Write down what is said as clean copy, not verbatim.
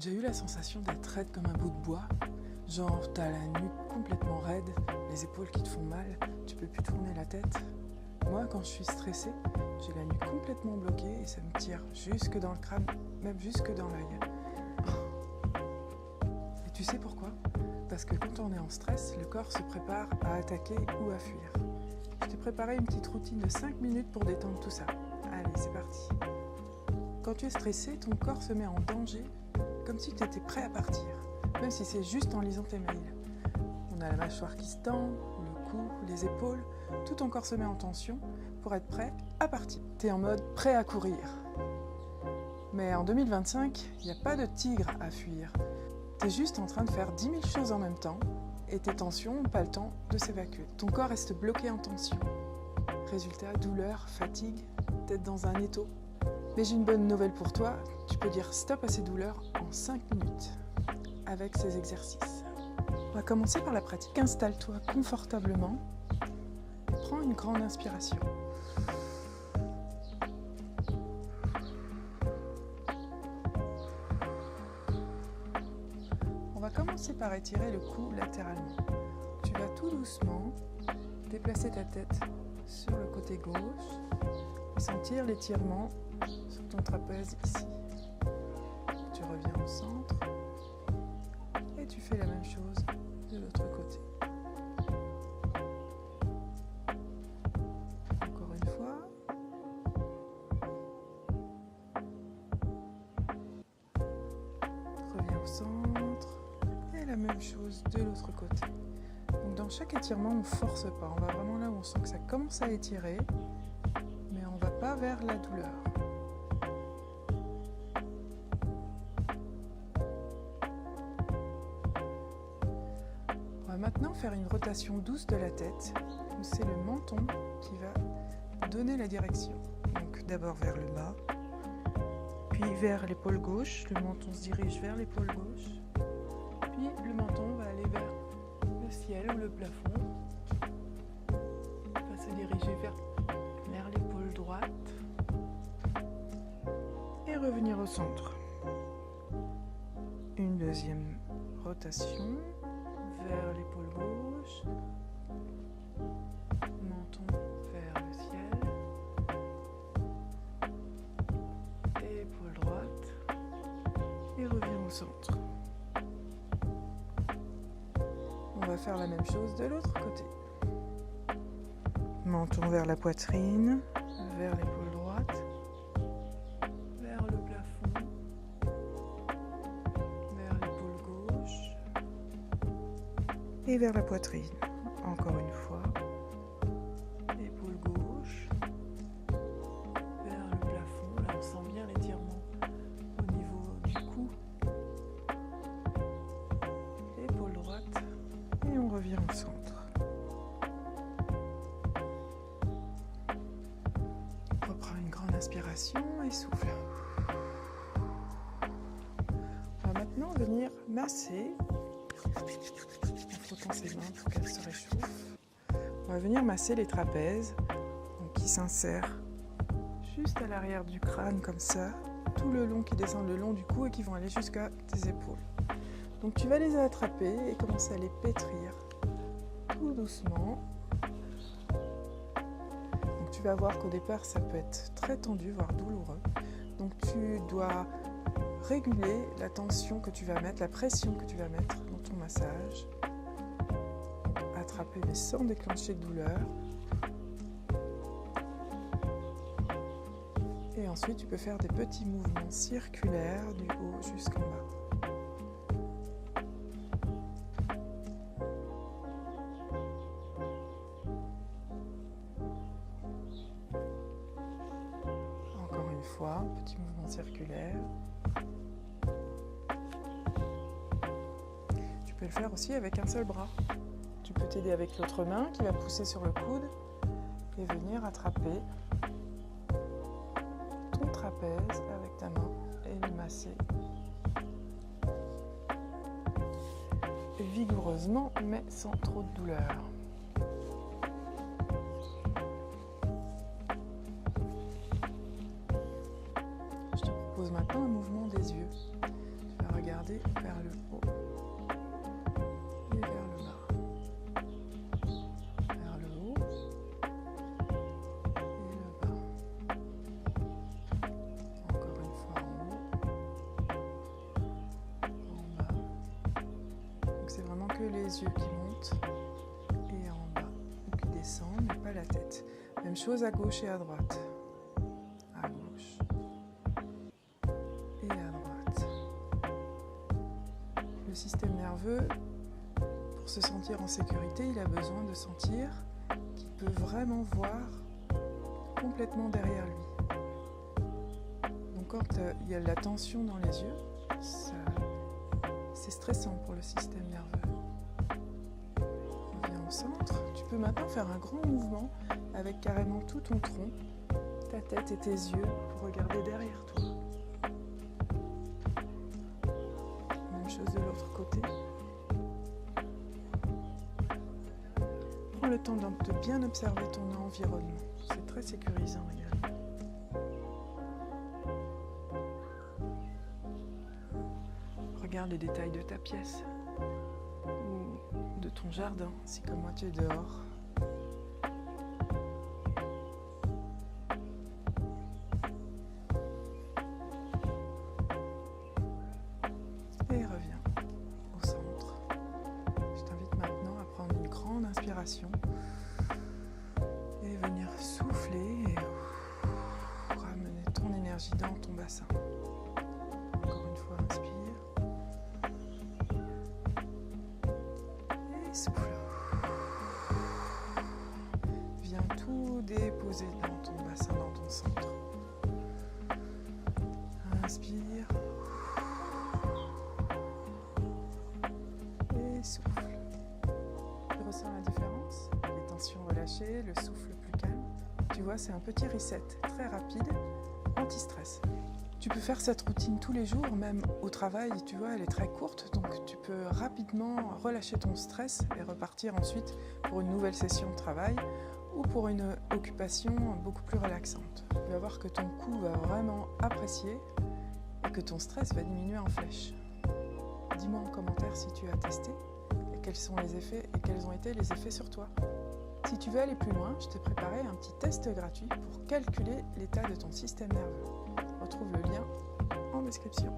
déjà eu la sensation d'être raide comme un bout de bois? Genre, t'as la nuque complètement raide, les épaules qui te font mal, tu peux plus tourner la tête. Moi, quand je suis stressée, j'ai la nuque complètement bloquée et ça me tire jusque dans le crâne, même jusque dans l'œil. Et tu sais pourquoi? Parce que quand on est en stress, le corps se prépare à attaquer ou à fuir. Je t'ai préparé une petite routine de 5 minutes pour détendre tout ça. Allez, c'est parti. Quand tu es stressé, ton corps se met en danger, comme si tu étais prêt à partir, même si c'est juste en lisant tes mails. On a la mâchoire qui se tend, le cou, les épaules, tout ton corps se met en tension pour être prêt à partir. Tu es en mode prêt à courir. Mais en 2025, il n'y a pas de tigre à fuir. Tu es juste en train de faire 10 000 choses en même temps et tes tensions n'ont pas le temps de s'évacuer. Ton corps reste bloqué en tension. Résultat, douleur, fatigue, tête dans un étau. Mais j'ai une bonne nouvelle pour toi, tu peux dire stop à ces douleurs en 5 minutes avec ces exercices. On va commencer par la pratique. Installe-toi confortablement et prends une grande inspiration. On va commencer par étirer le cou latéralement. Tu vas tout doucement déplacer ta tête sur le côté gauche et sentir l'étirement sur ton trapèze ici. Tu reviens au centre et tu fais la même chose de l'autre côté. Encore une fois. Reviens au centre et la même chose de l'autre côté. Donc dans chaque étirement, on ne force pas. On va vraiment là où on sent que ça commence à étirer, mais on ne va pas vers la douleur. On va maintenant faire une rotation douce de la tête, où c'est le menton qui va donner la direction. Donc d'abord vers le bas, puis vers l'épaule gauche. Le menton se dirige vers l'épaule gauche, puis le menton va aller vers le ciel ou le plafond. Il va se diriger vers l'épaule droite et revenir au centre. Une deuxième rotation vers l'épaule gauche, menton vers le ciel, épaule droite et revient au centre. On va faire la même chose de l'autre côté. Menton vers la poitrine, vers l'épaule droite, vers le plafond, vers l'épaule gauche et vers la poitrine. Encore une fois, épaule gauche, vers le plafond. Là, on sent bien l'étirement au niveau du cou. Épaule droite et on revient au centre. Reprends une grande inspiration et souffle. On va maintenant venir masser en frottant ses mains pour qu'elles se réchauffent. On va venir masser les trapèzes donc qui s'insèrent juste à l'arrière du crâne comme ça, tout le long, qui descendent le long du cou et qui vont aller jusqu'à tes épaules. Donc tu vas les attraper et commencer à les pétrir tout doucement. Donc tu vas voir qu'au départ ça peut être très tendu, voire douloureux. Donc tu dois réguler la tension que tu vas mettre, la pression que tu vas mettre dans ton massage. Attraper mais sans déclencher de douleur. Et ensuite tu peux faire des petits mouvements circulaires du haut jusqu'en bas. Encore une fois, petit mouvement circulaire. Tu peux le faire aussi avec un seul bras. Tu peux t'aider avec l'autre main qui va pousser sur le coude et venir attraper ton trapèze avec ta main et le masser vigoureusement mais sans trop de douleur. Je te propose maintenant un mouvement des yeux. Tu vas regarder regarder vers le haut et vers le bas. Vers le haut et le bas. Encore une fois en haut, en bas. Donc c'est vraiment que les yeux qui montent et en bas, ou qui descendent, mais pas la tête. Même chose à gauche et à droite. À gauche et à droite. Le système nerveux, pour se sentir en sécurité, il a besoin de sentir qu'il peut vraiment voir complètement derrière lui. Donc quand il y a de la tension dans les yeux, c'est stressant pour le système nerveux. On vient au centre. Tu peux maintenant faire un grand mouvement avec carrément tout ton tronc, ta tête et tes yeux pour regarder derrière toi. Même chose de l'autre côté. Prends le temps de bien observer ton environnement. C'est très sécurisant également. Regarde les détails de ta pièce ou de ton jardin, si comme moi tu es dehors. Et reviens au centre. Je t'invite maintenant à prendre une grande inspiration et venir souffler et ramener ton énergie dans ton bassin. Encore une fois, inspire et souffle. Viens tout déposer dans ton bassin, dans ton centre. Inspire. Et souffle. Tu ressens la différence? Les tensions relâchées, le souffle plus calme. Tu vois, c'est un petit reset très rapide, anti-stress. Tu peux faire cette routine tous les jours, même au travail, tu vois, elle est très courte, donc tu peux rapidement relâcher ton stress et repartir ensuite pour une nouvelle session de travail ou pour une occupation beaucoup plus relaxante. Tu vas voir que ton cou va vraiment apprécier et que ton stress va diminuer en flèche. Dis-moi en commentaire si tu as testé et quels sont les effets et quels ont été les effets sur toi. Si tu veux aller plus loin, je t'ai préparé un petit test gratuit pour calculer l'état de ton système nerveux. Retrouve le lien en description.